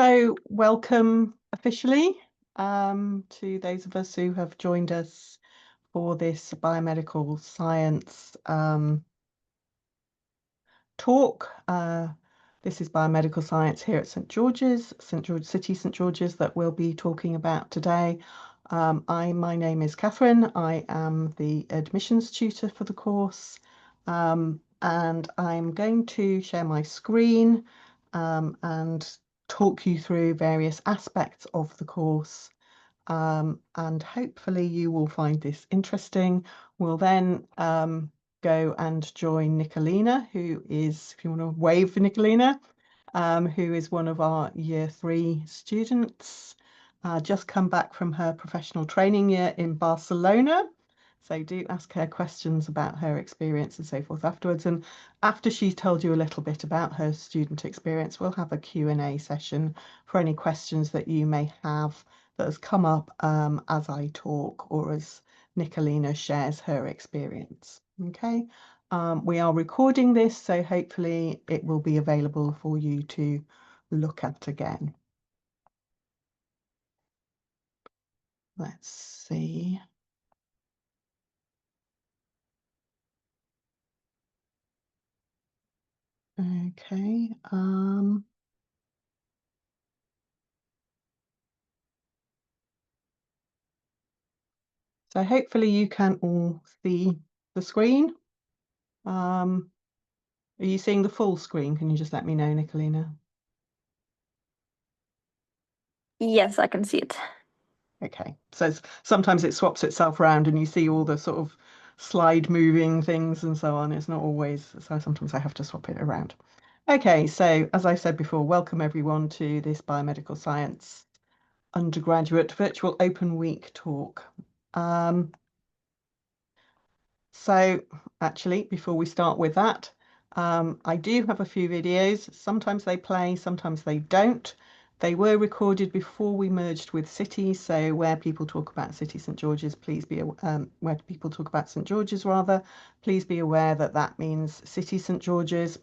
So welcome officially to those of us who have joined us for this biomedical science talk. This is biomedical science here at St George's, St George City, St George's, that we'll be talking about today. My name is Catherine. I am the admissions tutor for the course, and I'm going to share my screen and talk you through various aspects of the course, and hopefully you will find this interesting. We'll then go and join Nicolina, who is, if you want to wave for Nicolina, who is one of our Year 3 students, just come back from her professional training year in Barcelona. So do ask her questions about her experience and so forth afterwards. And after she's told you a little bit about her student experience, we'll have a Q&A session for any questions that you may have that has come up as I talk or as Nicolina shares her experience. Okay, we are recording this, so hopefully it will be available for you to look at again. Let's see. Okay. So hopefully you can all see the screen. Are you seeing the full screen? Can you just let me know, Nicolina? Yes, I can see it. Okay, so sometimes it swaps itself around and you see all the sort of slide moving things and so on. It's not always, so sometimes I have to swap it around. Okay, so as I said before, welcome everyone to this biomedical science undergraduate virtual open week talk. So actually, before we start with that, I do have a few videos. Sometimes they play, sometimes they don't. They were recorded before we merged with City, so where people talk about City St George's, please be where people talk about St George's rather, please be aware that that means City St George's.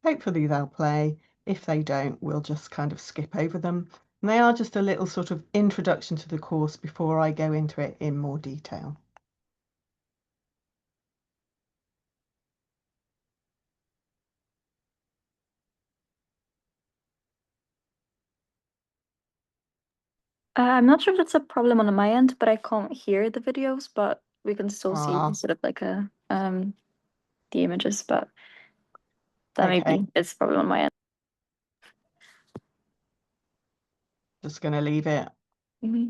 Hopefully they'll play. If they don't, we'll just kind of skip over them. And they are just a little sort of introduction to the course before I go into it in more detail. I'm not sure if it's a problem on my end, but I can't hear the videos, but we can still see sort of like the images, but that maybe it's a problem on my end. Just going to leave it. Mm-hmm.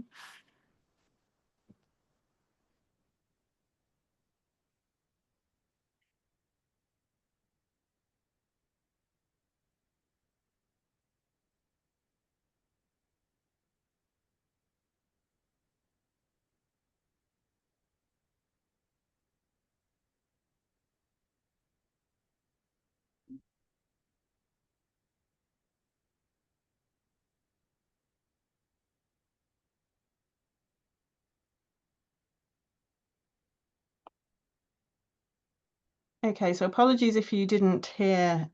Okay, so apologies if you didn't hear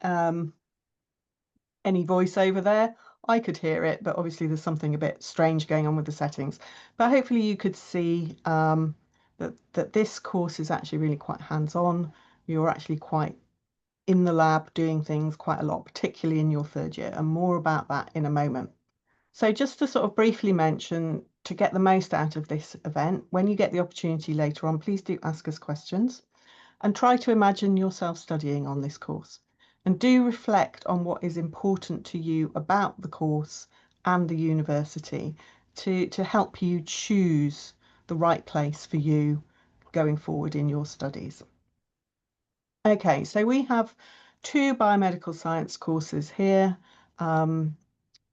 any voiceover there. I could hear it, but obviously there's something a bit strange going on with the settings. But hopefully you could see that this course is actually really quite hands-on. You're actually quite in the lab doing things quite a lot, particularly in your third year, and more about that in a moment. So just to sort of briefly mention, to get the most out of this event, when you get the opportunity later on, please do ask us questions and try to imagine yourself studying on this course. And do reflect on what is important to you about the course and the university to help you choose the right place for you going forward in your studies. Okay, so we have two biomedical science courses here.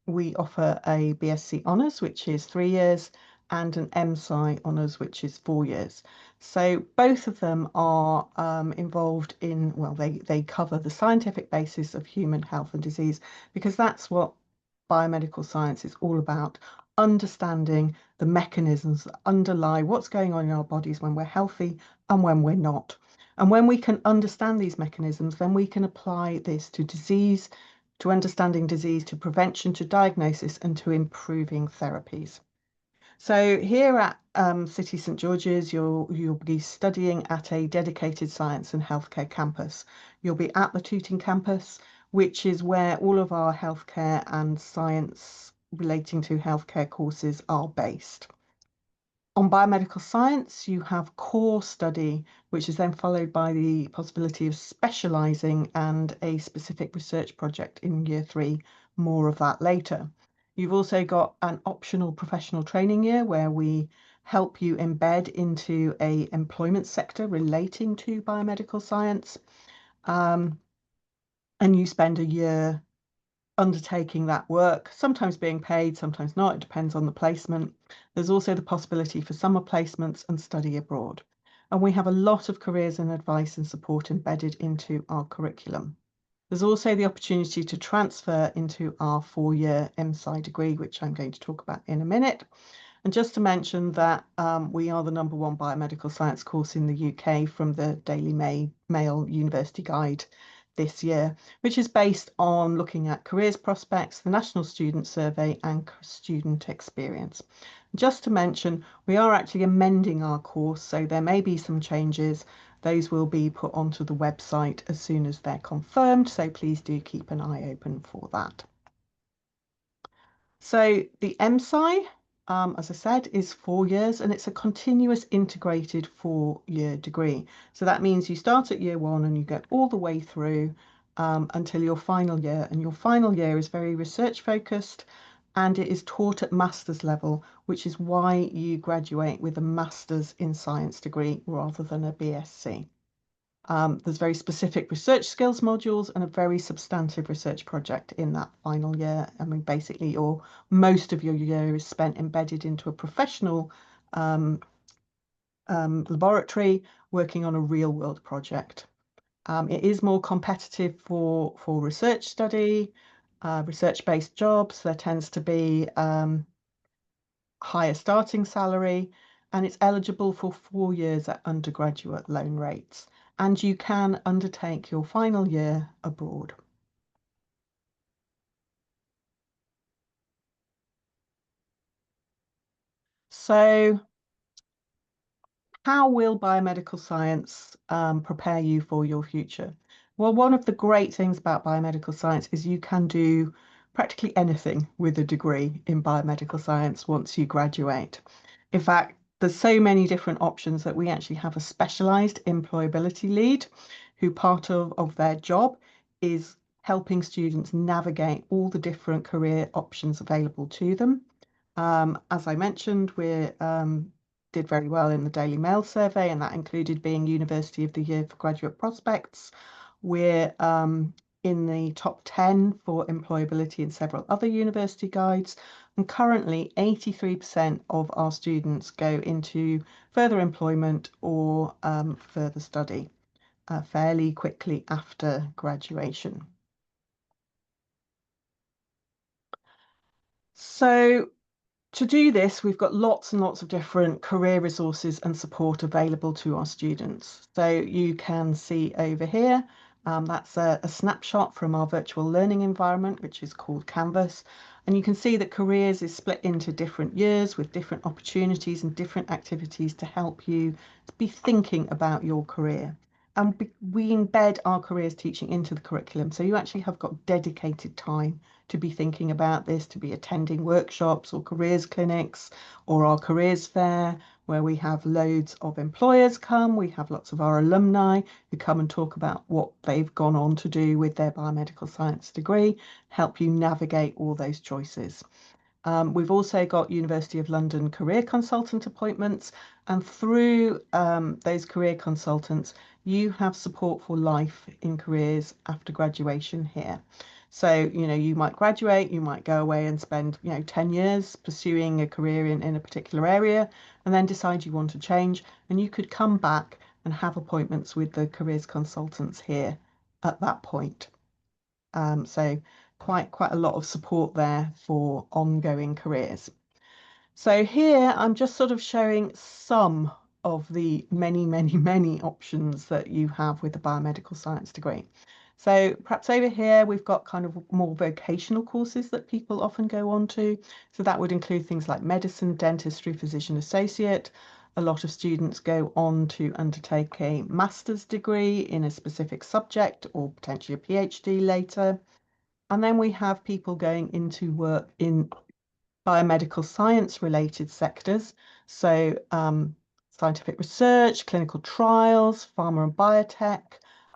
We offer a BSc Honours, which is 3 years, and an MSci Honours, which is 4 years. So both of them are involved in, well, they cover the scientific basis of human health and disease, because that's what biomedical science is all about, understanding the mechanisms that underlie what's going on in our bodies when we're healthy and when we're not. And when we can understand these mechanisms, then we can apply this to disease, to understanding disease, to prevention, to diagnosis, and to improving therapies. So here at City St George's, you'll be studying at a dedicated science and healthcare campus. You'll be at the Tooting campus, which is where all of our healthcare and science relating to healthcare courses are based. On biomedical science, you have core study, which is then followed by the possibility of specialising and a specific research project in year 3. More of that later. You've also got an optional professional training year where we help you embed into a employment sector relating to biomedical science. And you spend a year undertaking that work, sometimes being paid, sometimes not. It depends on the placement. There's also the possibility for summer placements and study abroad. And we have a lot of careers and advice and support embedded into our curriculum. There's also the opportunity to transfer into our 4-year MSci degree, which I'm going to talk about in a minute. And just to mention that we are the #1 biomedical science course in the UK from the Daily Mail University Guide this year, which is based on looking at careers prospects, the National Student Survey, and student experience. Just to mention, we are actually amending our course, so there may be some changes. Those will be put onto the website as soon as they're confirmed, so please do keep an eye open for that. So the MSci, as I said, is 4 years, and it's a continuous integrated 4-year degree. So that means you start at year 1 and you go all the way through until your final year. And your final year is very research focused, and it is taught at master's level, which is why you graduate with a master's in science degree rather than a BSc. There's very specific research skills modules and a very substantive research project in that final year. I mean, basically, most of your year is spent embedded into a professional laboratory working on a real world project. It is more competitive for research study, research-based jobs. There tends to be higher starting salary, and it's eligible for 4 years at undergraduate loan rates. And you can undertake your final year abroad. So how will biomedical science prepare you for your future? Well, one of the great things about biomedical science is you can do practically anything with a degree in biomedical science once you graduate. In fact, there's so many different options that we actually have a specialised employability lead who part of their job is helping students navigate all the different career options available to them. As I mentioned, we did very well in the Daily Mail survey, and that included being University of the Year for graduate prospects. We're in the top 10 for employability in several other university guides, and currently 83% of our students go into further employment or further study fairly quickly after graduation. So to do this, we've got lots and lots of different career resources and support available to our students. So you can see over here, that's a snapshot from our virtual learning environment, which is called Canvas. And you can see that careers is split into different years with different opportunities and different activities to help you be thinking about your career. And we embed our careers teaching into the curriculum. So you actually have got dedicated time to be thinking about this, to be attending workshops or careers clinics or our careers fair, where we have loads of employers come. We have lots of our alumni who come and talk about what they've gone on to do with their biomedical science degree, help you navigate all those choices. We've also got University of London career consultant appointments, and through those career consultants, you have support for life in careers after graduation here. So, you might graduate, you might go away and spend, 10 years pursuing a career in a particular area, and then decide you want to change, and you could come back and have appointments with the careers consultants here at that point. So quite a lot of support there for ongoing careers. So here I'm just sort of showing some of the many, many, many options that you have with a biomedical science degree. So perhaps over here we've got kind of more vocational courses that people often go on to. So that would include things like medicine, dentistry, physician associate. A lot of students go on to undertake a master's degree in a specific subject or potentially a PhD later. And then we have people going into work in biomedical science related sectors. So scientific research, clinical trials, pharma and biotech,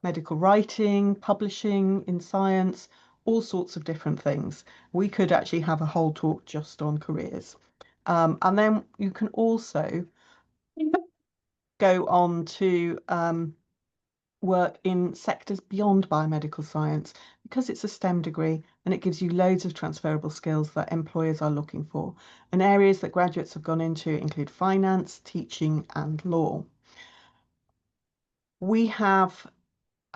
medical writing, publishing in science, all sorts of different things. We could actually have a whole talk just on careers. And then you can also go on to work in sectors beyond biomedical science because it's a STEM degree and it gives you loads of transferable skills that employers are looking for. And areas that graduates have gone into include finance, teaching, and law. We have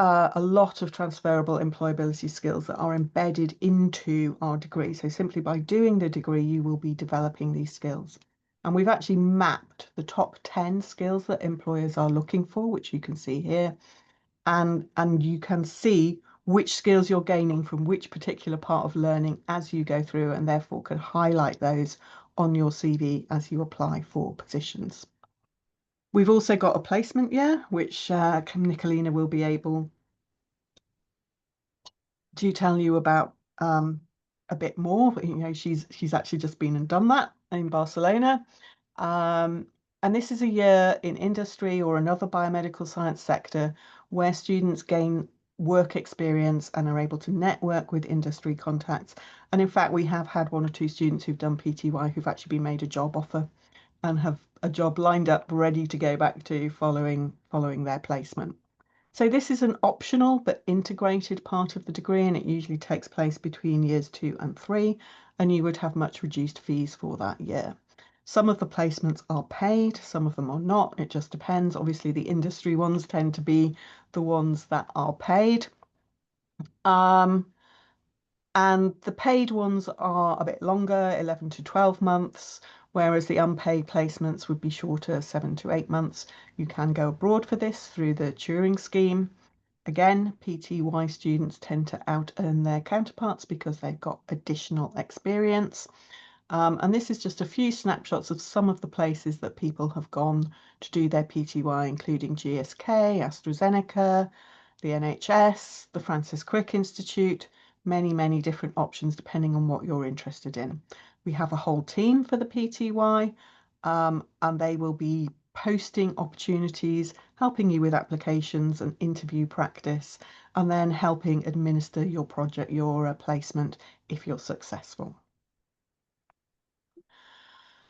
a lot of transferable employability skills that are embedded into our degree. So simply by doing the degree, you will be developing these skills. And we've actually mapped the top 10 skills that employers are looking for, which you can see here. And you can see which skills you're gaining from which particular part of learning as you go through, and therefore can highlight those on your CV as you apply for positions. We've also got a placement year, which Nicolina will be able to tell you about a bit more. You know, she's actually just been and done that in Barcelona. Um, and this is a year in industry or another biomedical science sector where students gain work experience and are able to network with industry contacts. And in fact, we have had one or two students who've done PTY who've actually been made a job offer and have a job lined up ready to go back to following their placement. So this is an optional but integrated part of the degree, and it usually takes place between years 2 and 3, and you would have much reduced fees for that year. Some of the placements are paid, some of them are not. It just depends. Obviously, the industry ones tend to be the ones that are paid. And the paid ones are a bit longer, 11 to 12 months, whereas the unpaid placements would be shorter, 7 to 8 months. You can go abroad for this through the Turing scheme. Again, PTY students tend to out-earn their counterparts because they've got additional experience. And this is just a few snapshots of some of the places that people have gone to do their PTY, including GSK, AstraZeneca, the NHS, the Francis Crick Institute, many, many different options depending on what you're interested in. We have a whole team for the PTY, and they will be posting opportunities, helping you with applications and interview practice, and then helping administer your project, your placement if you're successful.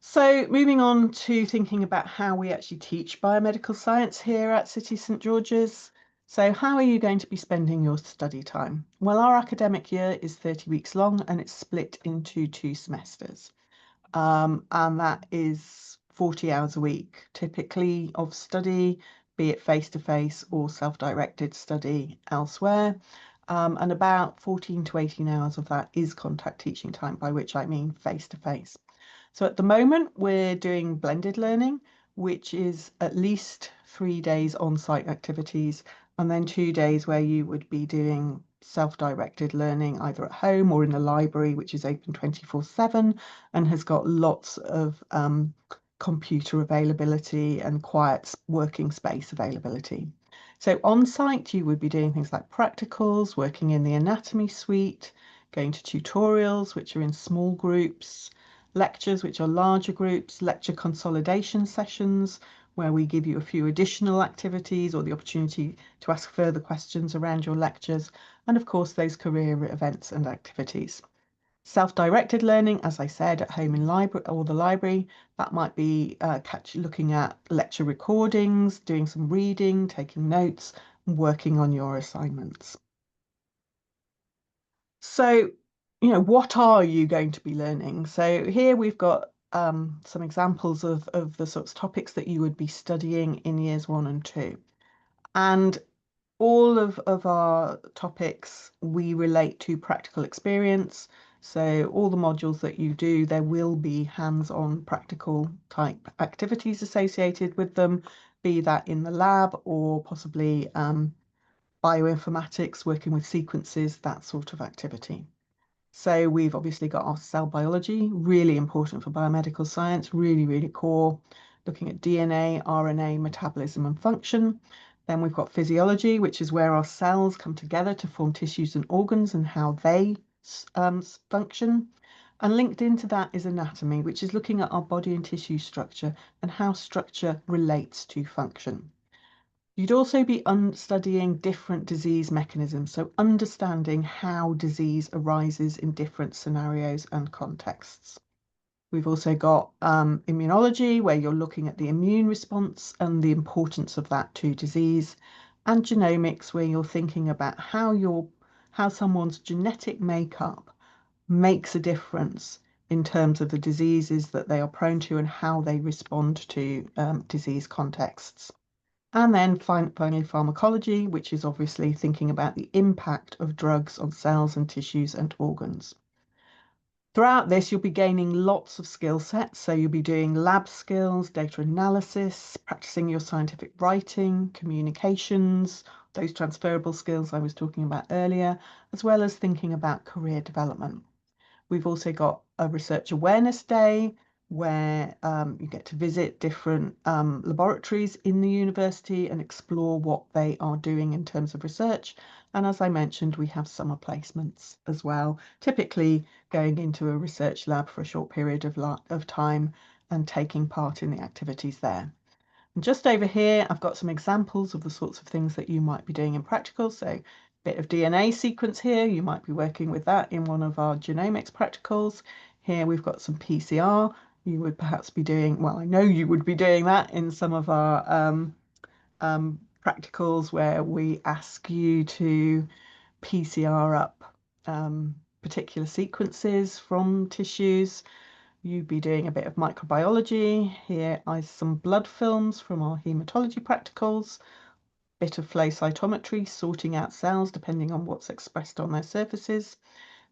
So moving on to thinking about how we actually teach biomedical science here at City St George's. So how are you going to be spending your study time? Well, our academic year is 30 weeks long and it's split into 2 semesters. And that is 40 hours a week, typically of study, be it face-to-face or self-directed study elsewhere. And about 14 to 18 hours of that is contact teaching time, by which I mean face-to-face. So at the moment, we're doing blended learning, which is at least 3 days on-site activities, and then 2 days where you would be doing self-directed learning either at home or in the library, which is open 24/7 and has got lots of computer availability and quiet working space availability. So on-site, you would be doing things like practicals, working in the anatomy suite, going to tutorials, which are in small groups, lectures, which are larger groups, lecture consolidation sessions, where we give you a few additional activities or the opportunity to ask further questions around your lectures, and of course, those career events and activities. Self-directed learning, as I said, at home in library or the library, that might be looking at lecture recordings, doing some reading, taking notes, and working on your assignments. So, what are you going to be learning? So here we've got some examples of the sorts of topics that you would be studying in years 1 and 2. And all of our topics, we relate to practical experience. So all the modules that you do, there will be hands-on practical type activities associated with them, be that in the lab or possibly bioinformatics, working with sequences, that sort of activity. So we've obviously got our cell biology, really important for biomedical science, really, really core, looking at DNA, RNA, metabolism and function. Then we've got physiology, which is where our cells come together to form tissues and organs and how they function. And linked into that is anatomy, which is looking at our body and tissue structure and how structure relates to function. You'd also be studying different disease mechanisms, so understanding how disease arises in different scenarios and contexts. We've also got immunology, where you're looking at the immune response and the importance of that to disease, and genomics, where you're thinking about how someone's genetic makeup makes a difference in terms of the diseases that they are prone to and how they respond to disease contexts. And then finally, pharmacology, which is obviously thinking about the impact of drugs on cells and tissues and organs. Throughout this, you'll be gaining lots of skill sets. So you'll be doing lab skills, data analysis, practicing your scientific writing, communications, those transferable skills I was talking about earlier, as well as thinking about career development. We've also got a research awareness day where you get to visit different laboratories in the university and explore what they are doing in terms of research. And as I mentioned, we have summer placements as well, typically going into a research lab for a short period of time and taking part in the activities there. And just over here, I've got some examples of the sorts of things that you might be doing in practical. So a bit of DNA sequence here, you might be working with that in one of our genomics practicals. Here we've got some PCR. You would perhaps be doing, well, I know you would be doing that in some of our practicals where we ask you to PCR up particular sequences from tissues. You'd be doing a bit of microbiology. Here are some blood films from our hematology practicals, bit of flow cytometry, sorting out cells depending on what's expressed on their surfaces.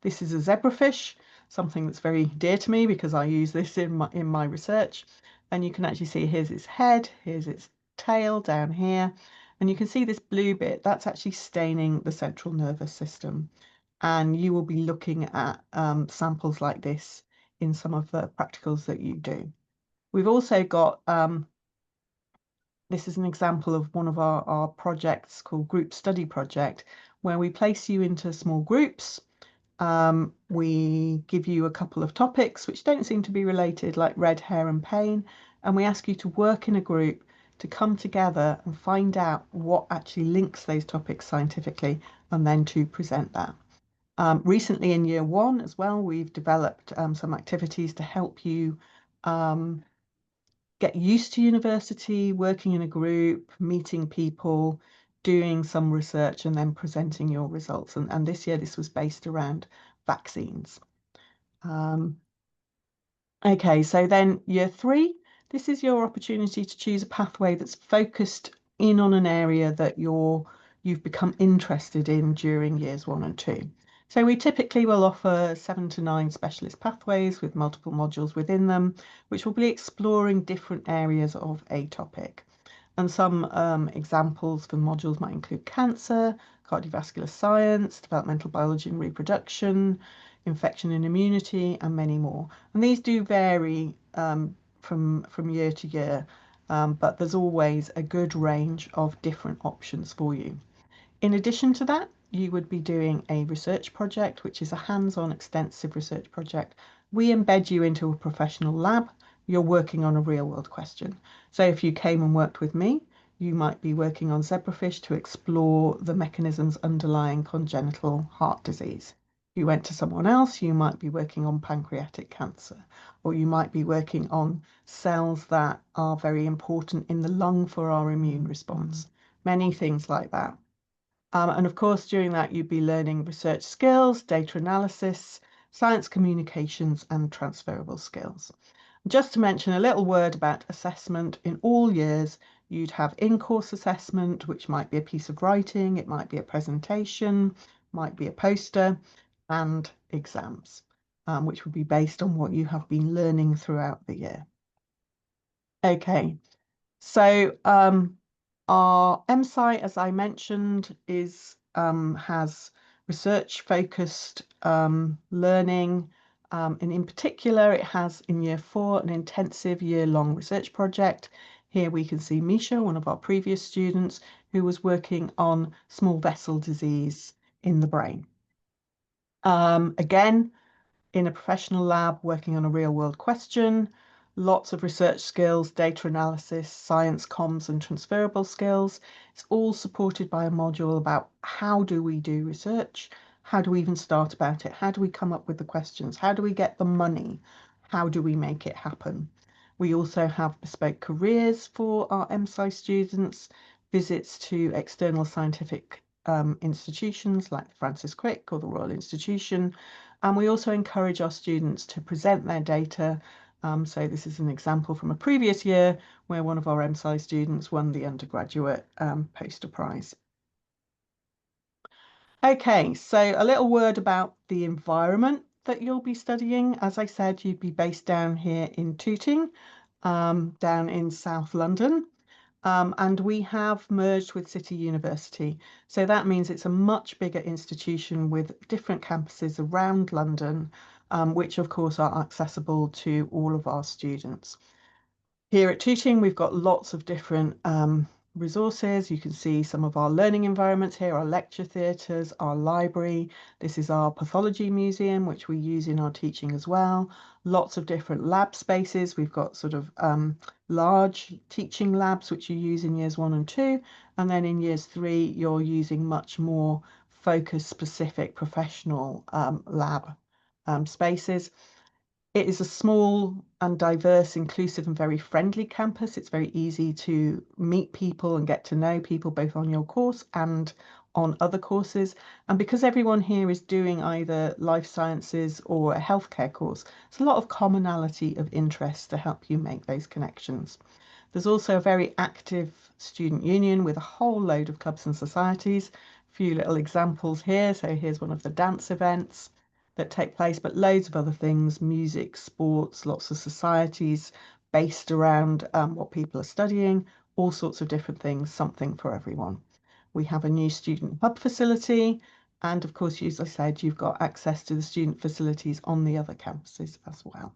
This is a zebrafish, something that's very dear to me because I use this in my research. And you can actually see here's its head, here's its tail down here. And you can see this blue bit, that's actually staining the central nervous system. And you will be looking at samples like this in some of the practicals that you do. We've also got, this is an example of one of our projects called Group Study Project, where we place you into small groups. We give you a couple of topics which don't seem to be related, like red hair and pain, and we ask you to work in a group to come together and find out what actually links those topics scientifically and then to present that. Recently in year one as well, we've developed some activities to help you get used to university, working in a group, meeting people, doing some research and then presenting your results. And this year, this was based around vaccines. Okay, so then year three, this is your opportunity to choose a pathway that's focused in on an area that you've become interested in during years 1 and 2. So we typically will offer 7 to 9 specialist pathways with multiple modules within them, which will be exploring different areas of a topic. And some examples for modules might include cancer, cardiovascular science, developmental biology and reproduction, infection and immunity, and many more. And these do vary from year to year, but there's always a good range of different options for you. In addition to that, you would be doing a research project, which is a hands-on extensive research project. We embed you into a professional lab. You're working on a real-world question. So if you came and worked with me, you might be working on zebrafish to explore the mechanisms underlying congenital heart disease. If you went to someone else, you might be working on pancreatic cancer, or you might be working on cells that are very important in the lung for our immune response. Many things like that. And of course, during that, you'd be learning research skills, data analysis, science communications, and transferable skills. Just to mention a little word about assessment, in all years, you'd have in-course assessment, which might be a piece of writing, it might be a presentation, might be a poster, and exams, which would be based on what you have been learning throughout the year. Okay, so Our MSci, as I mentioned, has research-focused learning, and in particular, it has in year 4 an intensive year-long research project. Here we can see Misha, one of our previous students, who was working on small vessel disease in the brain. Again, in a professional lab working on a real world question, lots of research skills, data analysis, science comms and transferable skills. It's all supported by a module about how do we do research? How do we even start about it? How do we come up with the questions? How do we get the money? How do we make it happen? We also have bespoke careers for our MSci students, visits to external scientific institutions like the Francis Crick or the Royal Institution, and we also encourage our students to present their data. So this is an example from a previous year where one of our MSci students won the undergraduate poster prize. Okay, so a little word about the environment that you'll be studying. As I said, you'd be based down here in Tooting, down in South London. And we have merged with City University. So that means it's a much bigger institution with different campuses around London, which of course are accessible to all of our students. Here at Tooting, we've got lots of different resources. You can see some of our learning environments here, our lecture theatres, our library. This is our pathology museum, which we use in our teaching as well. Lots of different lab spaces. We've got sort of large teaching labs, which you use in years 1 and 2. And then in years 3, you're using much more focus-specific professional lab spaces. It is a small and diverse, inclusive and very friendly campus. It's very easy to meet people and get to know people both on your course and on other courses. And because everyone here is doing either life sciences or a healthcare course, there's a lot of commonality of interest to help you make those connections. There's also a very active student union with a whole load of clubs and societies. A few little examples here. So here's one of the dance events that take place, but loads of other things, music, sports, lots of societies based around what people are studying, all sorts of different things, something for everyone. We have a new student hub facility, and of course, as I said, you've got access to the student facilities on the other campuses as well.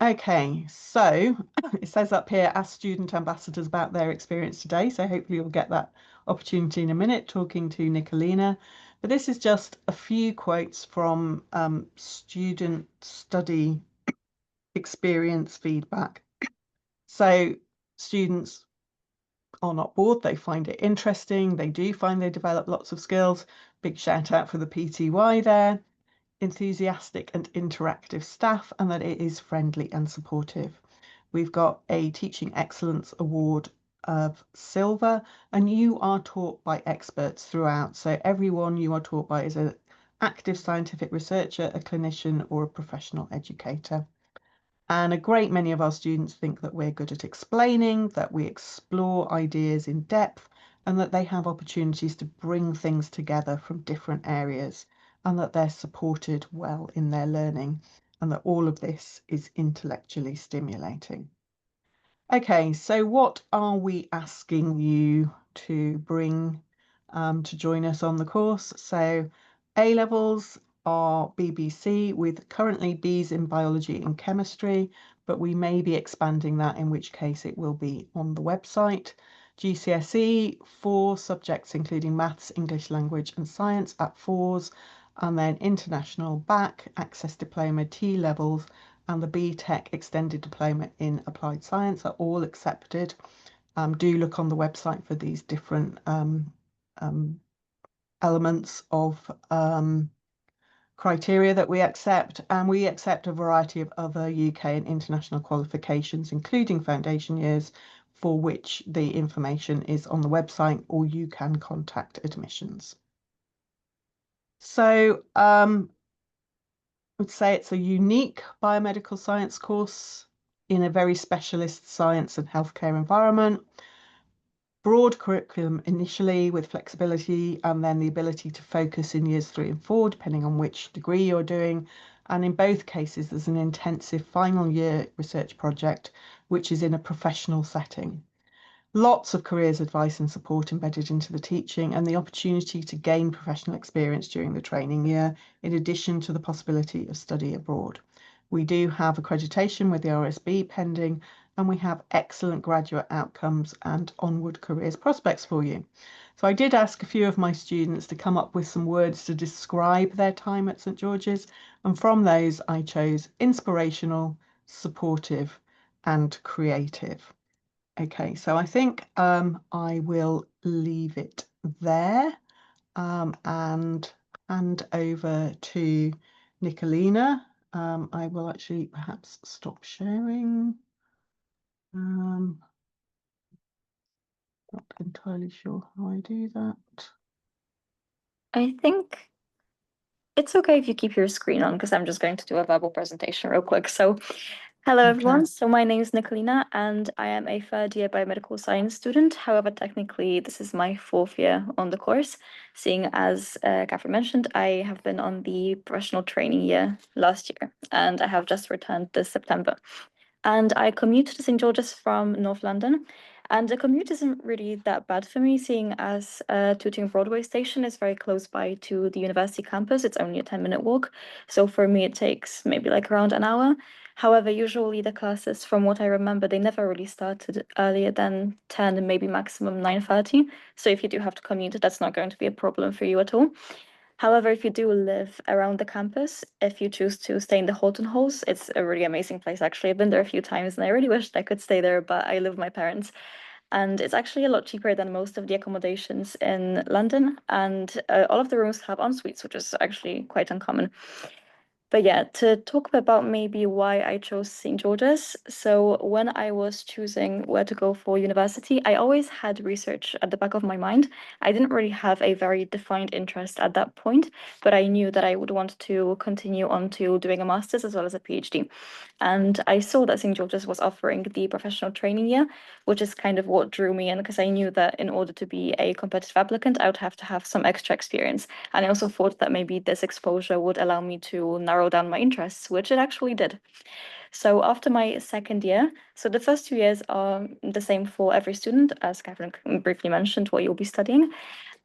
Okay, so it says up here, ask student ambassadors about their experience today. So hopefully you'll get that opportunity in a minute talking to Nicolina. But this is just a few quotes from student study experience feedback. So students are not bored, they find it interesting, they do find they develop lots of skills. Big shout out for the PTY there. Enthusiastic and interactive staff, and that it is friendly and supportive. We've got a Teaching Excellence Award of Silver, and you are taught by experts throughout. So everyone you are taught by is an active scientific researcher, a clinician, or a professional educator. And a great many of our students think that we're good at explaining, that we explore ideas in depth, and that they have opportunities to bring things together from different areas, and that they're supported well in their learning, and that all of this is intellectually stimulating. Okay, so what are we asking you to bring to join us on the course? So A levels are BBC with currently Bs in biology and chemistry, but we may be expanding that, in which case it will be on the website. GCSE, 4 subjects including maths, English language and science at 4s, and then international back, access diploma, T levels, and the BTEC Extended Diploma in Applied Science are all accepted. Do look on the website for these different elements of criteria that we accept, and we accept a variety of other UK and international qualifications, including foundation years, for which the information is on the website, or you can contact admissions. So would say it's a unique biomedical science course in a very specialist science and healthcare environment. Broad curriculum initially with flexibility, and then the ability to focus in years 3 and 4, depending on which degree you're doing. And in both cases, there's an intensive final year research project, which is in a professional setting. Lots of careers advice and support embedded into the teaching, and the opportunity to gain professional experience during the training year, in addition to the possibility of study abroad. We do have accreditation with the RSB pending, and we have excellent graduate outcomes and onward careers prospects for you. So I did ask a few of my students to come up with some words to describe their time at St George's, and from those I chose inspirational, supportive, and creative. Okay, so I think I will leave it there and hand over to Nicolina. I will actually perhaps stop sharing. Not entirely sure how I do that. I think it's okay if you keep your screen on because I'm just going to do a verbal presentation real quick. So, hello everyone. Okay. So my name is Nicolina and I am a third year biomedical science student. However, technically this is my fourth year on the course, seeing as Catherine mentioned, I have been on the professional training year last year and I have just returned this September. And I commute to St. George's from North London. And the commute isn't really that bad for me, seeing as Tooting Broadway station is very close by to the university campus. It's only a 10-minute walk. So for me, it takes maybe like around an hour. However, usually the classes, from what I remember, they never really started earlier than 10 and maybe maximum 9:30. So if you do have to commute, that's not going to be a problem for you at all. However, if you do live around the campus, if you choose to stay in the Holton Halls, it's a really amazing place, actually. I've been there a few times and I really wished I could stay there, but I live with my parents. And it's actually a lot cheaper than most of the accommodations in London. And all of the rooms have en suites, which is actually quite uncommon. But yeah, to talk about maybe why I chose St. George's. So when I was choosing where to go for university, I always had research at the back of my mind. I didn't really have a very defined interest at that point, but I knew that I would want to continue on to doing a master's as well as a PhD. And I saw that St. George's was offering the professional training year, which is kind of what drew me in because I knew that in order to be a competitive applicant, I would have to have some extra experience. And I also thought that maybe this exposure would allow me to narrow down my interests, which it actually did. So after my second year, so the first 2 years are the same for every student, as Catherine briefly mentioned, what you'll be studying.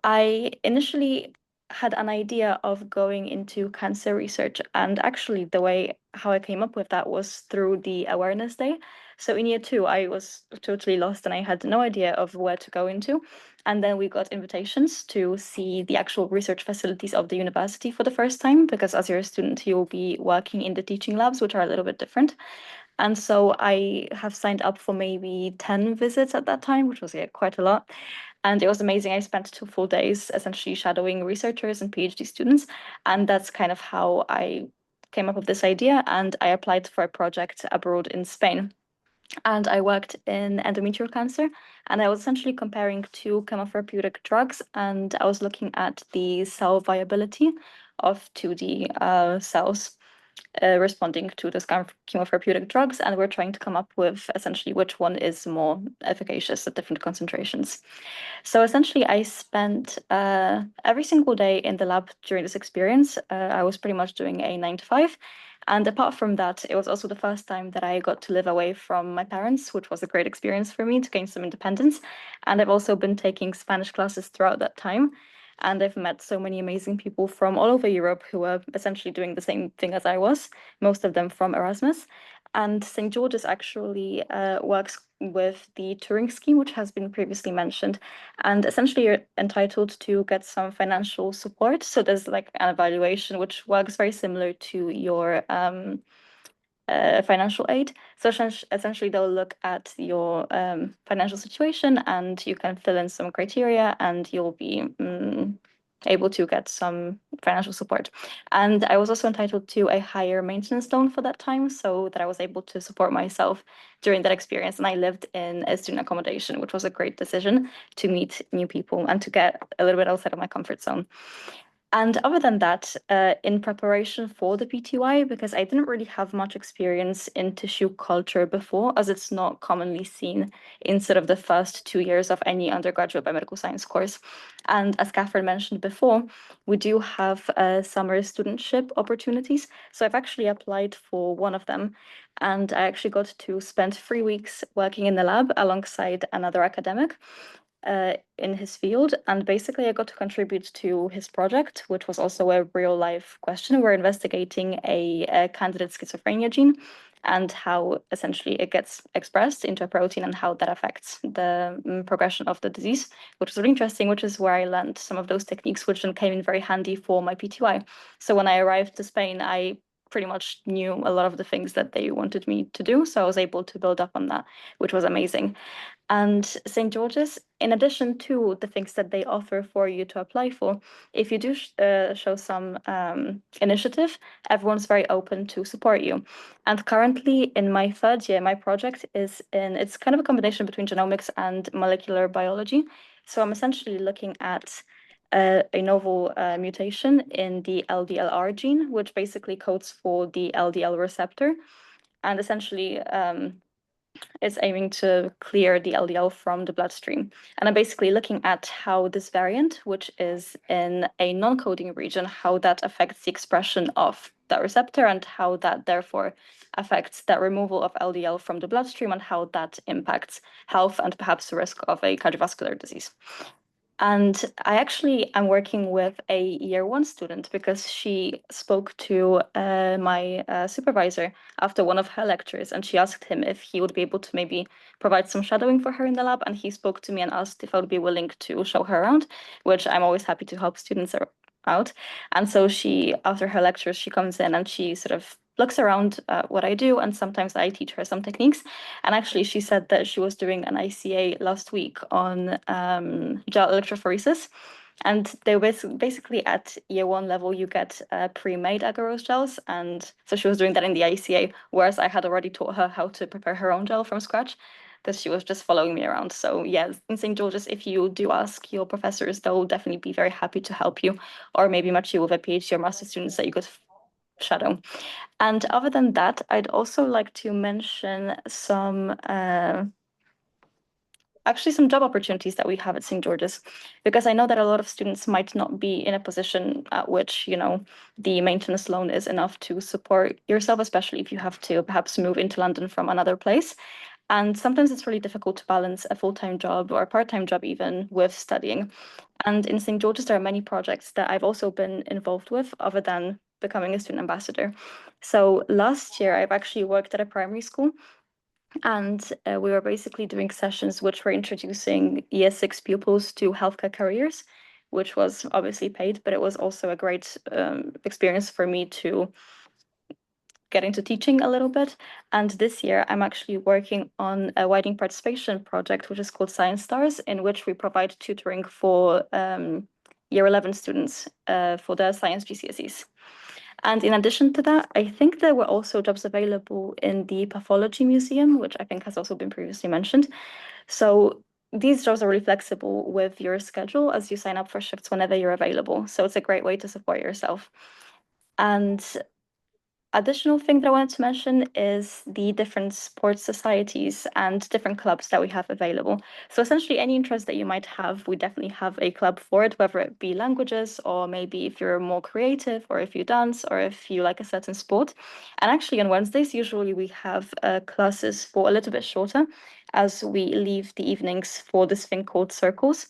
I initially had an idea of going into cancer research, and actually, the way how I came up with that was through the awareness day. So in year two, I was totally lost and I had no idea of where to go into. And then we got invitations to see the actual research facilities of the university for the first time, because as you're a student, you'll be working in the teaching labs, which are a little bit different. And so I have signed up for maybe 10 visits at that time, which was quite a lot. And it was amazing. I spent 2 full days essentially shadowing researchers and PhD students. And that's kind of how I came up with this idea. And I applied for a project abroad in Spain. And I worked in endometrial cancer. And I was essentially comparing two chemotherapeutic drugs. And I was looking at the cell viability of 2D cells responding to those kind of chemotherapeutic drugs, and we're trying to come up with essentially which one is more efficacious at different concentrations. So essentially, I spent every single day in the lab during this experience. I was pretty much doing a 9 to 5. And apart from that, it was also the first time that I got to live away from my parents, which was a great experience for me to gain some independence. And I've also been taking Spanish classes throughout that time. And I've met so many amazing people from all over Europe who are essentially doing the same thing as I was, most of them from Erasmus. And St. George's actually works with the Turing scheme, which has been previously mentioned. And essentially, you're entitled to get some financial support. So there's like an evaluation, which works very similar to your financial aid. So essentially, they'll look at your financial situation and you can fill in some criteria and you'll be able to get some financial support. And I was also entitled to a higher maintenance loan for that time so that I was able to support myself during that experience. And I lived in a student accommodation, which was a great decision to meet new people and to get a little bit outside of my comfort zone. And other than that, in preparation for the PTY, because I didn't really have much experience in tissue culture before, as it's not commonly seen in sort of the first 2 years of any undergraduate biomedical science course. And as Catherine mentioned before, we do have summer studentship opportunities. So I've actually applied for one of them, and I actually got to spend 3 weeks working in the lab alongside another academic in his field. And basically, I got to contribute to his project, which was also a real life question. We're investigating a candidate schizophrenia gene and how essentially it gets expressed into a protein and how that affects the progression of the disease, which was really interesting, which is where I learned some of those techniques, which then came in very handy for my PTY. So when I arrived to Spain, I pretty much knew a lot of the things that they wanted me to do. So I was able to build up on that, which was amazing. And St. George's, in addition to the things that they offer for you to apply for, if you do show some initiative, everyone's very open to support you. And currently in my third year, my project it's kind of a combination between genomics and molecular biology. So I'm essentially looking at a novel mutation in the LDLR gene, which basically codes for the LDL receptor. And essentially, is aiming to clear the LDL from the bloodstream. And I'm basically looking at how this variant, which is in a non-coding region, how that affects the expression of that receptor and how that therefore affects that removal of LDL from the bloodstream and how that impacts health and perhaps the risk of a cardiovascular disease. And I actually am working with a year 1 student because she spoke to my supervisor after one of her lectures, and she asked him if he would be able to maybe provide some shadowing for her in the lab. And he spoke to me and asked if I would be willing to show her around, which I'm always happy to help students out. And so she, after her lectures, she comes in and she sort of looks around what I do, and sometimes I teach her some techniques. And actually, she said that she was doing an ICA last week on gel electrophoresis. And they were basically at year 1 level, you get pre-made agarose gels. And so she was doing that in the ICA, whereas I had already taught her how to prepare her own gel from scratch, because she was just following me around. So yeah, in St. George's, if you do ask your professors, they'll definitely be very happy to help you, or maybe match you with a PhD or master students that you could shadow. And other than that, I'd also like to mention actually some job opportunities that we have at St. George's, because I know that a lot of students might not be in a position at which, the maintenance loan is enough to support yourself, especially if you have to perhaps move into London from another place. And sometimes it's really difficult to balance a full-time job or a part-time job even with studying. And in St. George's, there are many projects that I've also been involved with other than becoming a student ambassador. So last year, I've actually worked at a primary school, and we were basically doing sessions which were introducing year 6 pupils to healthcare careers, which was obviously paid, but it was also a great experience for me to get into teaching a little bit. And this year, I'm actually working on a widening participation project, which is called Science Stars, in which we provide tutoring for year 11 students for their science GCSEs. And in addition to that, I think there were also jobs available in the Pathology Museum, which I think has also been previously mentioned. So these jobs are really flexible with your schedule as you sign up for shifts whenever you're available. So it's a great way to support yourself. And additional thing that I wanted to mention is the different sports societies and different clubs that we have available. So essentially any interest that you might have, we definitely have a club for it, whether it be languages or maybe if you're more creative or if you dance or if you like a certain sport. And actually on Wednesdays, usually we have classes for a little bit shorter as we leave the evenings for this thing called circles.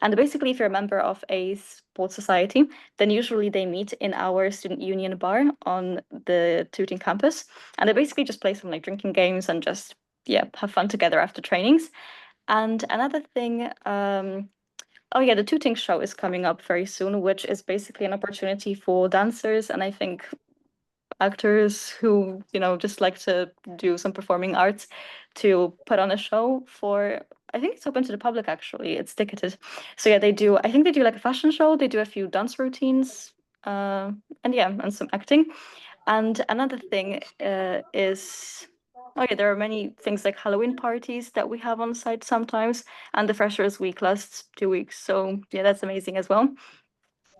And basically, if you're a member of a sports society, then usually they meet in our student union bar on the Tooting campus. And they basically just play some like drinking games and just, yeah, have fun together after trainings. And another thing, oh yeah, the Tooting show is coming up very soon, which is basically an opportunity for dancers and I think actors who, just like to do some performing arts to put on a show for, I think it's open to the public actually, it's ticketed. So yeah, I think they do like a fashion show, they do a few dance routines, and yeah, and some acting. And another thing is, oh yeah, there are many things like Halloween parties that we have on site sometimes, and the Freshers Week lasts 2 weeks. So yeah, that's amazing as well.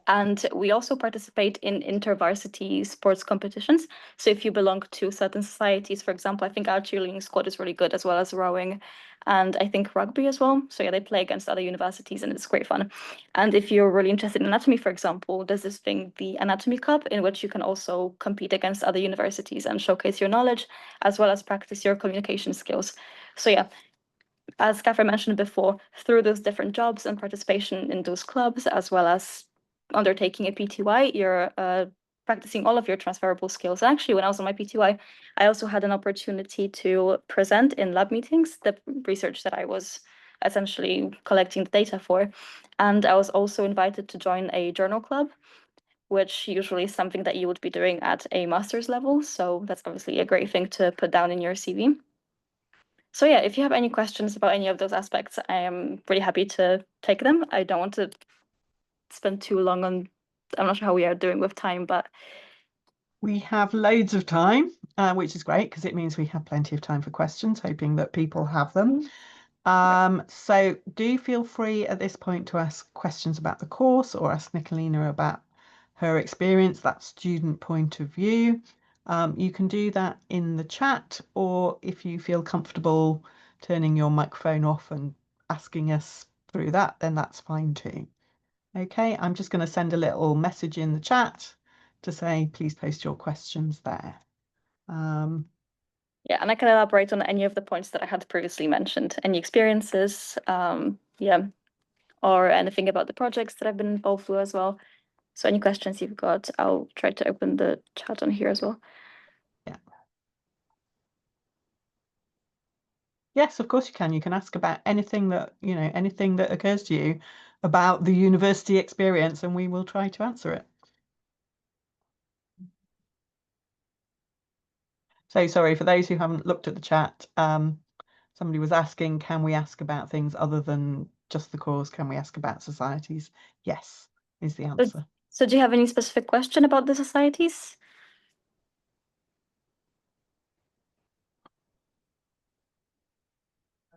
And we also participate in intervarsity sports competitions. So if you belong to certain societies, for example, I think our cheerleading squad is really good, as well as rowing, and I think rugby as well. So yeah, they play against other universities and it's great fun. And if you're really interested in anatomy, for example, there's this thing, the Anatomy Cup, in which you can also compete against other universities and showcase your knowledge, as well as practice your communication skills. So yeah, as Catherine mentioned before, through those different jobs and participation in those clubs, as well as undertaking a PTY, you're practicing all of your transferable skills. Actually, when I was on my PTY, I also had an opportunity to present in lab meetings the research that I was essentially collecting the data for. And I was also invited to join a journal club, which usually is something that you would be doing at a master's level. So that's obviously a great thing to put down in your CV. So yeah, if you have any questions about any of those aspects, I am pretty happy to take them. I don't want to spend too long on, I'm not sure how we are doing with time, but We have loads of time, which is great because it means we have plenty of time for questions, hoping that people have them. So do feel free at this point to ask questions about the course or ask Nicolina about her experience, that student point of view. You can do that in the chat, or if you feel comfortable turning your microphone off and asking us through that, then that's fine too. Okay, I'm just going to send a little message in the chat to say, please post your questions there. Yeah, and I can elaborate on any of the points that I had previously mentioned. Any experiences, yeah, or anything about the projects that I've been involved with as well. So any questions you've got, I'll try to open the chat on here as well. Yeah. Yes, of course you can. You can ask about anything that, anything that occurs to you about the university experience, and we will try to answer it. So sorry, for those who haven't looked at the chat, somebody was asking, can we ask about things other than just the course? Can we ask about societies? Yes, is the answer. So do you have any specific question about the societies?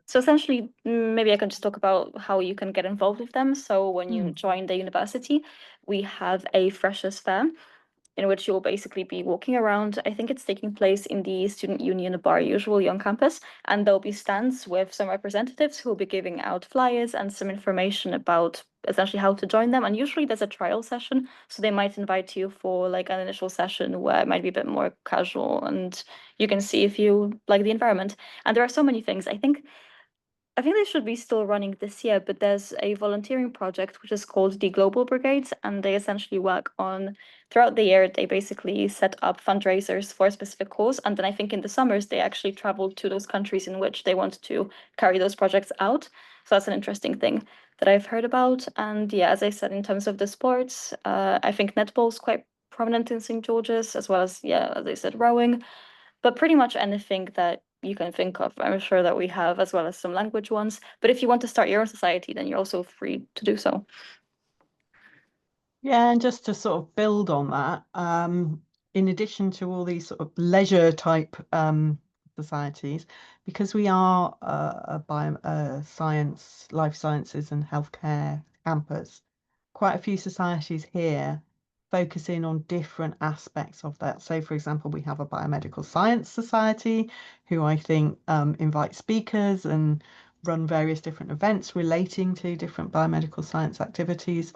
So essentially, maybe I can just talk about how you can get involved with them. So when you join the university, we have a freshers fair in which you'll basically be walking around. I think it's taking place in the Student Union Bar usually on campus, and there'll be stands with some representatives who will be giving out flyers and some information about essentially how to join them. And usually there's a trial session, so they might invite you for like an initial session where it might be a bit more casual and you can see if you like the environment. And there are so many things. I think they should be still running this year, but there's a volunteering project which is called the Global Brigades, and they essentially work on throughout the year. They basically set up fundraisers for a specific cause, and then I think in the summers they actually travel to those countries in which they want to carry those projects out. So that's an interesting thing that I've heard about. And yeah, as I said, in terms of the sports, I think netball is quite prominent in St. George's, as well as yeah, as I said, rowing. But pretty much anything that you can think of, I'm sure that we have, as well as some language ones. But if you want to start your own society, then you're also free to do so. Yeah, and just to sort of build on that, in addition to all these sort of leisure type societies, because we are science, life sciences and healthcare campus, quite a few societies here focus in on different aspects of that. So, for example, we have a biomedical science society who I think invite speakers and run various different events relating to different biomedical science activities.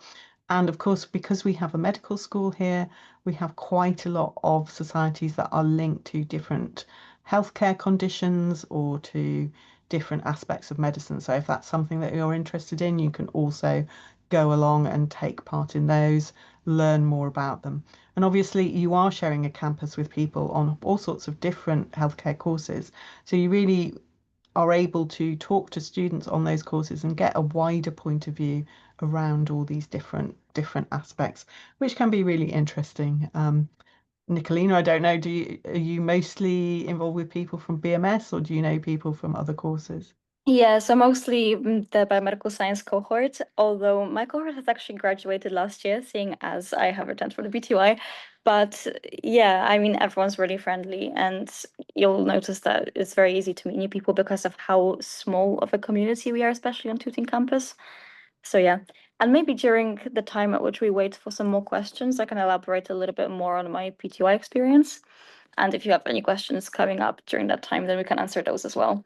And of course, because we have a medical school here, we have quite a lot of societies that are linked to different healthcare conditions or to different aspects of medicine. So if that's something that you're interested in, you can also go along and take part in those, learn more about them. And obviously, you are sharing a campus with people on all sorts of different healthcare courses. So you really are able to talk to students on those courses and get a wider point of view around all these different aspects, which can be really interesting. Nicolina, I don't know, are you mostly involved with people from BMS or do you know people from other courses? Yeah, so mostly the biomedical science cohort, although my cohort has actually graduated last year, seeing as I have returned for the BTY. But yeah, I mean, everyone's really friendly, and you'll notice that it's very easy to meet new people because of how small of a community we are, especially on Tooting campus. So yeah, And maybe during the time at which we wait for some more questions, I can elaborate a little bit more on my PTY experience. And if you have any questions coming up during that time, then we can answer those as well.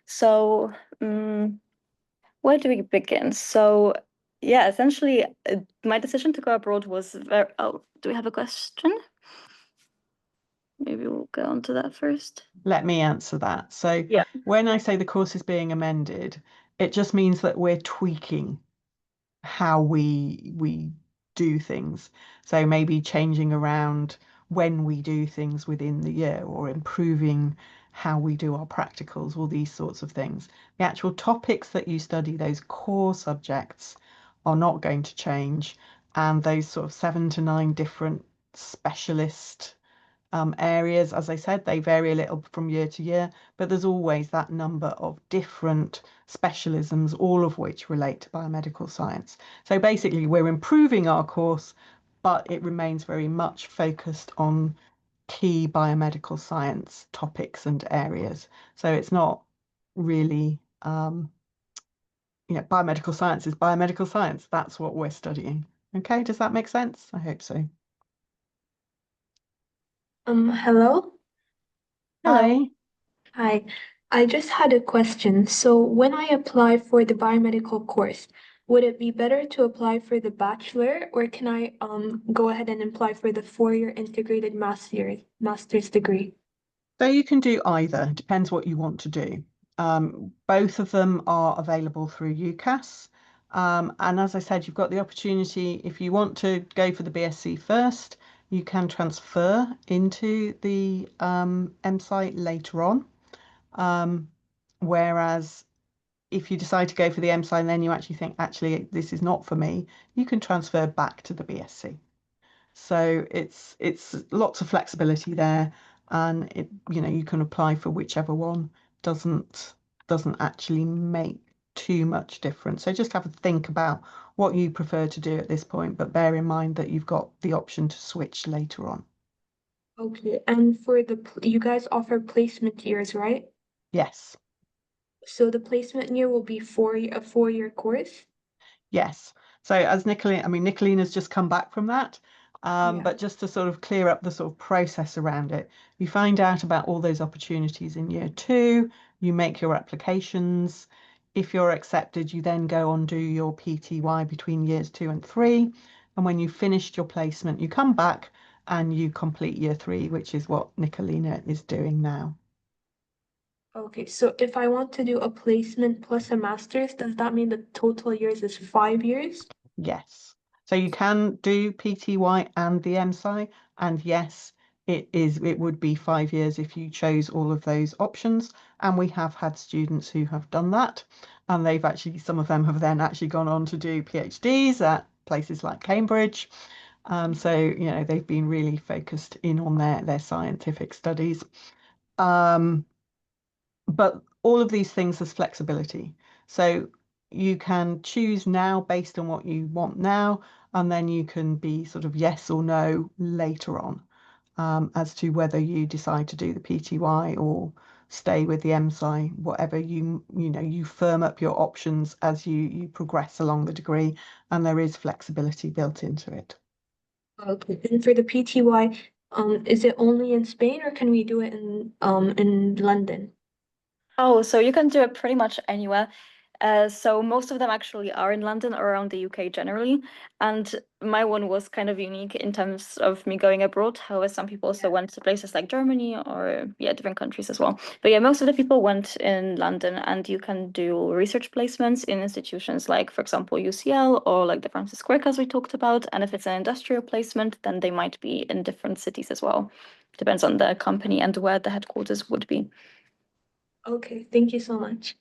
So, where do we begin? So, yeah, essentially, my decision to go abroad was very. Oh, do we have a question? Maybe we'll go on to that first. Let me answer that. So Yeah. when I say the course is being amended, it just means that we're tweaking how we do things. So maybe changing around when we do things within the year or improving how we do our practicals, all these sorts of things. The actual topics that you study, those core subjects, are not going to change. And those sort of 7 to 9 different specialist areas, as I said, they vary a little from year to year, but there's always that number of different specialisms, all of which relate to biomedical science. So basically, we're improving our course, but it remains very much focused on key biomedical science topics and areas. So it's not really, biomedical science is biomedical science. That's what we're studying. Okay, does that make sense? I hope so. Hello. Hello. Hi. Hi. I just had a question. So when I apply for the biomedical course, would it be better to apply for the bachelor or can I go ahead and apply for the 4-year integrated master's degree? So you can do either, depends what you want to do. Both of them are available through UCAS. And as I said, you've got the opportunity, if you want to go for the BSc first, you can transfer into the MSci later on. Whereas if you decide to go for the MSci and then you actually think, actually, this is not for me, you can transfer back to the BSc. So it's lots of flexibility there, and you can apply for whichever one doesn't actually make too much difference. So just have a think about what you prefer to do at this point, but bear in mind that you've got the option to switch later on. Okay. And for you guys offer placement years, right? Yes. So the placement year will be a 4-year course? Yes. So as Nicolina's just come back from that. Yeah. But just to sort of clear up the sort of process around it, you find out about all those opportunities in year 2, you make your applications. If you're accepted, you then go on do your PTY between years 2 and 3. And when you've finished your placement, you come back and you complete year 3, which is what Nicolina is doing now. Okay. So if I want to do a placement plus a master's, does that mean the total years is 5 years? Yes. So you can do PTY and the MSci, and yes, it would be 5 years if you chose all of those options. And we have had students who have done that, and some of them have then actually gone on to do PhDs at places like Cambridge. So, they've been really focused in on their scientific studies. Um, but all of these things has flexibility. So you can choose now based on what you want now, and then you can be sort of yes or no later on, as to whether you decide to do the PTY or stay with the MSci, whatever you firm up your options as you progress along the degree, and there is flexibility built into it. Okay. And for the PTY, is it only in Spain or can we do it in London? Oh, so you can do it pretty much anywhere. So most of them actually are in London or around the UK generally. And my one was kind of unique in terms of me going abroad. However, some people also went to places like Germany or different countries as well. But yeah, most of the people went in London, and you can do research placements in institutions like, for example, UCL or like the Francis Crick, as we talked about. And if it's an industrial placement, then they might be in different cities as well. Depends on the company and where the headquarters would be. Okay, thank you so much.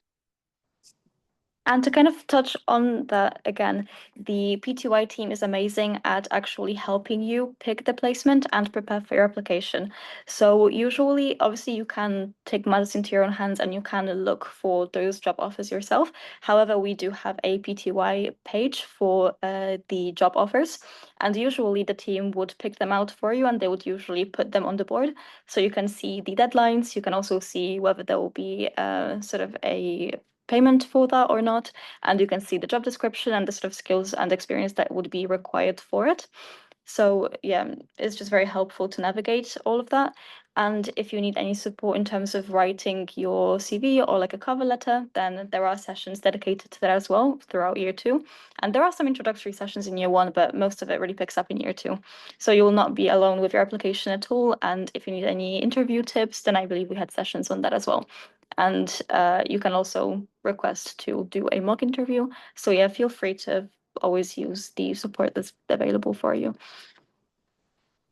And to kind of touch on that again, the PTY team is amazing at actually helping you pick the placement and prepare for your application. So usually, obviously, you can take matters into your own hands and you can look for those job offers yourself. However, we do have a PTY page for the job offers, and usually the team would pick them out for you and they would usually put them on the board. So you can see the deadlines. You can also see whether there will be sort of a payment for that or not. And you can see the job description and the sort of skills and experience that would be required for it. So yeah, it's just very helpful to navigate all of that. And if you need any support in terms of writing your CV or like a cover letter, then there are sessions dedicated to that as well throughout year 2. And there are some introductory sessions in year 1, but most of it really picks up in year 2. So you will not be alone with your application at all. And if you need any interview tips, then I believe we had sessions on that as well. And you can also request to do a mock interview. So yeah, feel free to always use the support that's available for you.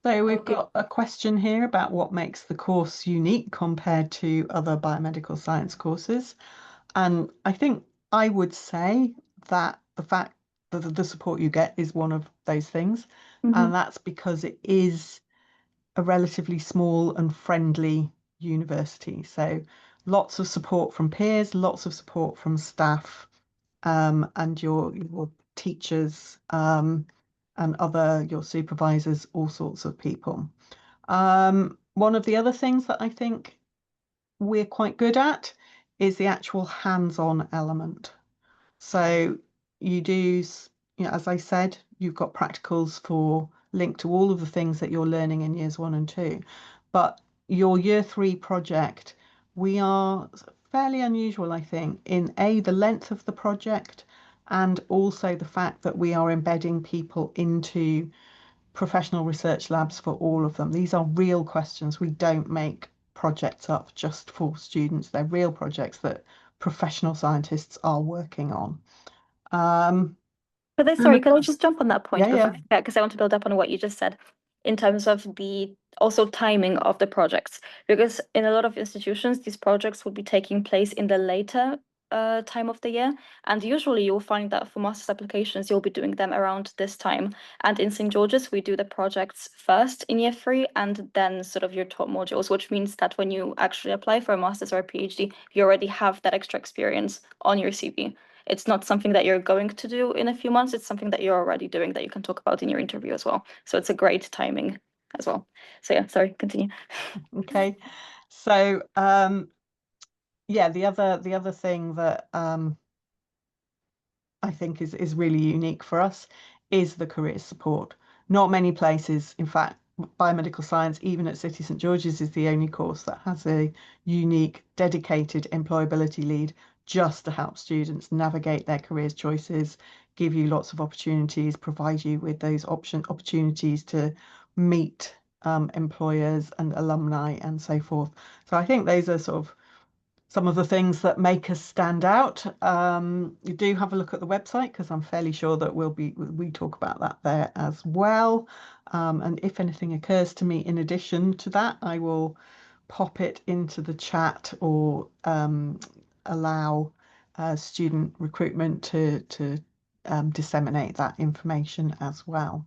So we've got a question here about what makes the course unique compared to other biomedical science courses. And I think I would say that the fact that the support you get is one of those things. And that's because it is a relatively small and friendly university. So lots of support from peers, lots of support from staff, and your teachers, and your supervisors, all sorts of people. One of the other things that I think we're quite good at is the actual hands-on element. So you do, as I said, you've got practicals for linked to all of the things that you're learning in years 1 and 2. But your year 3 project, we are fairly unusual, I think, in the length of the project, and also the fact that we are embedding people into professional research labs for all of them. These are real questions. We don't make projects up just for students. They're real projects that professional scientists are working on. Sorry, could I just jump on that point Yeah, because I want to build up on what you just said in terms of the also timing of the projects, because in a lot of institutions these projects will be taking place in the later time of the year, and usually you'll find that for master's applications you'll be doing them around this time. And in St. George's we do the projects first in year 3 and then sort of your top modules, which means that when you actually apply for a master's or a PhD you already have that extra experience on your CV. It's not something that you're going to do in a few months. It's something that you're already doing that you can talk about in your interview as well. So it's a great timing as well. So yeah, sorry, continue. Okay. So yeah, the other thing that I think is really unique for us is the career support. Not many places, in fact, biomedical science, even at City St George's, is the only course that has a unique, dedicated employability lead just to help students navigate their careers choices, give you lots of opportunities, provide you with those opportunities to meet employers and alumni and so forth. So I think those are sort of some of the things that make us stand out. You do have a look at the website because I'm fairly sure that we talk about that there as well. And if anything occurs to me in addition to that, I will pop it into the chat or allow student recruitment to disseminate that information as well.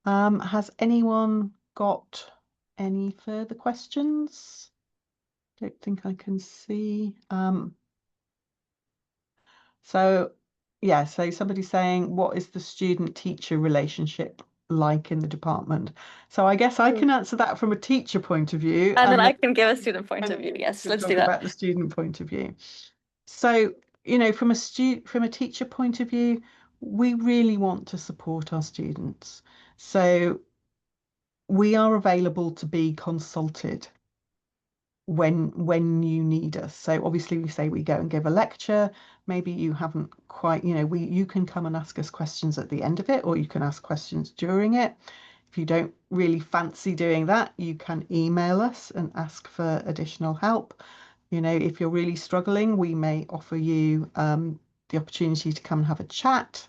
Has anyone got any further questions? Don't think I can see. So yeah, so somebody's saying, what is the student-teacher relationship like in the department? So I guess I can answer that from a teacher point of view. And then I can give a student point of view. Yes, let's do that. About the student point of view. So, from a teacher point of view, we really want to support our students. So we are available to be consulted when you need us. So obviously we say we go and give a lecture, maybe you haven't quite, you can come and ask us questions at the end of it, or you can ask questions during it. If you don't really fancy doing that, you can email us and ask for additional help. If you're really struggling, we may offer you the opportunity to come and have a chat.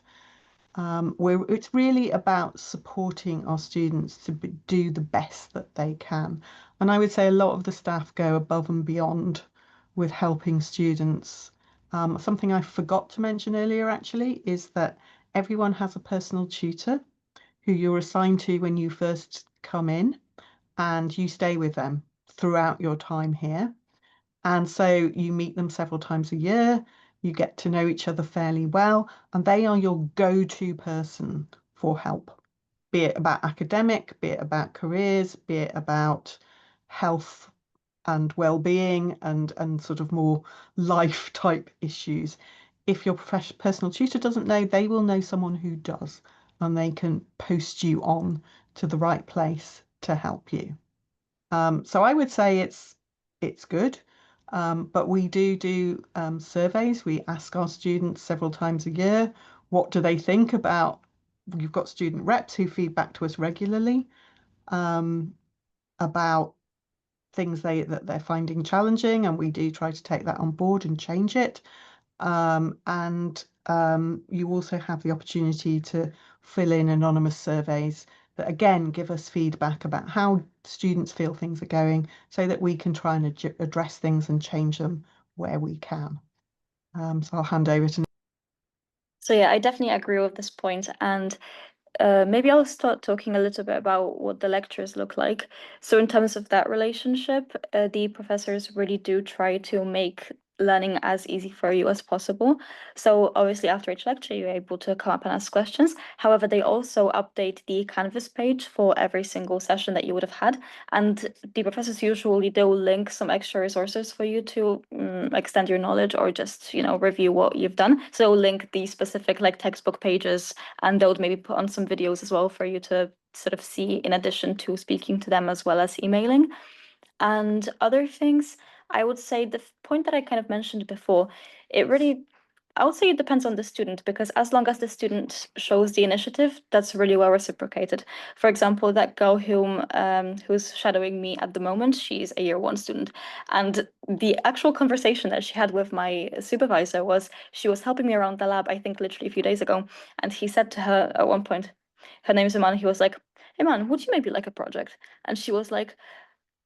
It's really about supporting our students to do the best that they can. And I would say a lot of the staff go above and beyond with helping students. Something I forgot to mention earlier actually is that everyone has a personal tutor who you're assigned to when you first come in, and you stay with them throughout your time here. And so you meet them several times a year, you get to know each other fairly well, and they are your go-to person for help, be it about academic, be it about careers, be it about health and well-being and sort of more life type issues. If your personal tutor doesn't know, they will know someone who does, and they can post you on to the right place to help you. So I would say it's good, but we do surveys. We ask our students several times a year, what do they think about? You've got student reps who feed back to us regularly about things that they're finding challenging, and we do try to take that on board and change it. And you also have the opportunity to fill in anonymous surveys that again give us feedback about how students feel things are going, so that we can try and address things and change them where we can. So I'll hand over to. So yeah, I definitely agree with this point, and maybe I'll start talking a little bit about what the lectures look like. So in terms of that relationship, the professors really do try to make learning as easy for you as possible. So obviously after each lecture, you're able to come up and ask questions. However, they also update the Canvas page for every single session that you would have had. And the professors usually do link some extra resources for you to extend your knowledge or just, review what you've done. So link the specific like textbook pages, and they would maybe put on some videos as well for you to sort of see in addition to speaking to them as well as emailing. And other things, I would say the point that I kind of mentioned before, I would say it depends on the student, because as long as the student shows the initiative, that's really well reciprocated. For example, that girl who's shadowing me at the moment, she's a year 1 student, and the actual conversation that she had with my supervisor was she was helping me around the lab, I think literally a few days ago, and he said to her at one point, her name's Iman, he was like, "Hey man, would you maybe like a project?" And she was like,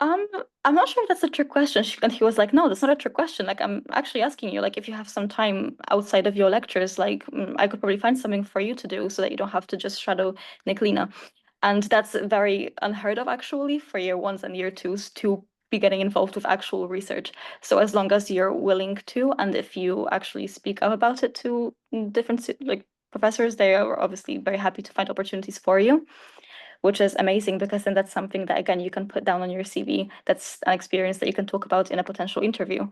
um, I'm not sure if that's a trick question. And he was like, "No, that's not a trick question. Like, I'm actually asking you, like, if you have some time outside of your lectures, like, I could probably find something for you to do so that you don't have to just shadow Nicolina." And that's very unheard of, actually, for year 1s and year 2s to be getting involved with actual research. So as long as you're willing to, and if you actually speak up about it to different like professors, they are obviously very happy to find opportunities for you, which is amazing, because then that's something that, again, you can put down on your CV. That's an experience that you can talk about in a potential interview.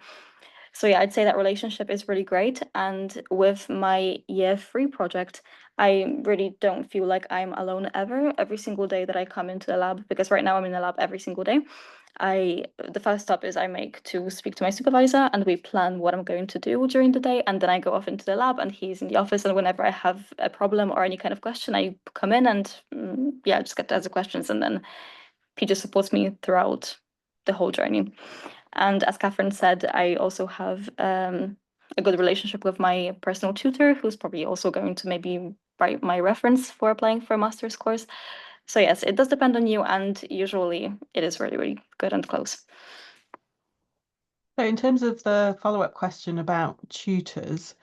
So yeah, I'd say that relationship is really great. And with my year 3 project, I really don't feel like I'm alone ever, every single day that I come into the lab, because right now I'm in the lab every single day. The first stop is I make to speak to my supervisor, and we plan what I'm going to do during the day, and then I go off into the lab and he's in the office, and whenever I have a problem or any kind of question, I come in and just get to answer questions, and then he just supports me throughout the whole journey. And as Catherine said, I also have a good relationship with my personal tutor, who's probably also going to maybe write my reference for applying for a master's course. So yes, it does depend on you, and usually it is really, really good and close. So in terms of the follow-up question about tutors,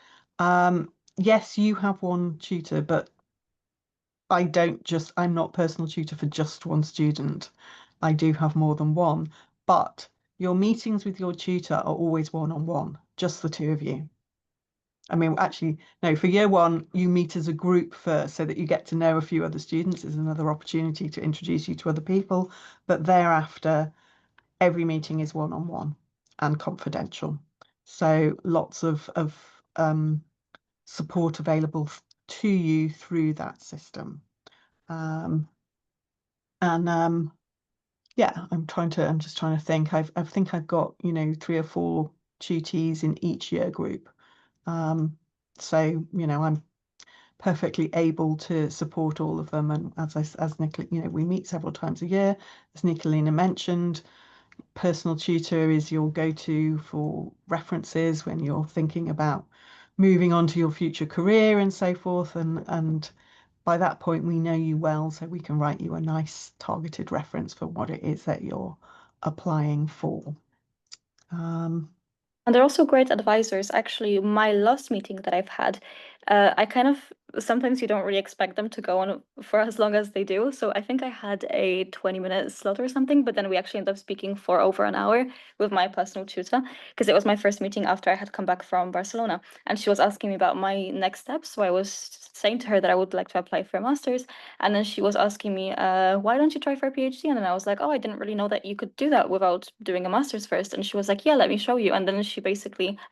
yes, you have one tutor, but I'm not personal tutor for just one student. I do have more than one, but your meetings with your tutor are always one-on-one, just the two of you. I mean, actually, no, for year 1, you meet as a group first so that you get to know a few other students. There's another opportunity to introduce you to other people. But thereafter, every meeting is one-on-one and confidential. So lots of support available to you through that system. And yeah, I'm just trying to think. I think I've got, 3 or 4 tutees in each year group. So, I'm perfectly able to support all of them. And as Nicola, we meet several times a year. As Nicolina mentioned, personal tutor is your go-to for references when you're thinking about moving on to your future career and so forth. And by that point, we know you well, so we can write you a nice targeted reference for what it is that you're applying for. And they're also great advisors. Actually, my last meeting that I've had, I kind of sometimes you don't really expect them to go on for as long as they do. So I think I had a 20-minute slot or something, but then we actually ended up speaking for over an hour with my personal tutor, because it was my first meeting after I had come back from Barcelona. And she was asking me about my next steps. So I was saying to her that I would like to apply for a master's. And then she was asking me, why don't you try for a PhD? And then I was like, oh, I didn't really know that you could do that without doing a master's first. And she was like, yeah, let me show you. And then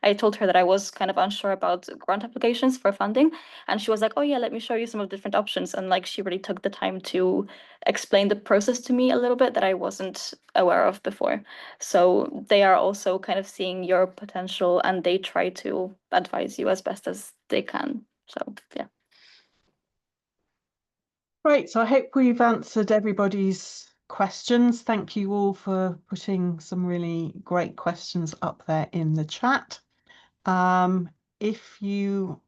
I told her that I was kind of unsure about grant applications for funding. And she was like, oh yeah, let me show you some of the different options. And like, she really took the time to explain the process to me a little bit that I wasn't aware of before. So they are also kind of seeing your potential, and they try to advise you as best as they can. So yeah. Great. So I hope we've answered everybody's questions. Thank you all for putting some really great questions up there in the chat. If you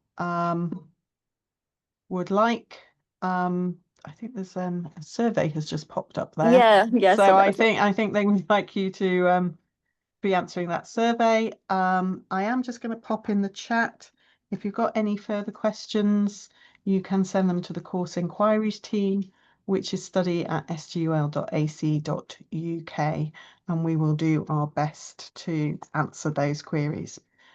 would like, I think there's a survey has just popped up there. Yeah. So I think they would like you to be answering that survey. I am just going to pop in the chat. If you've got any further questions, you can send them to the course inquiries team, which is study@sgul.ac.uk, and we will do our best to answer those queries.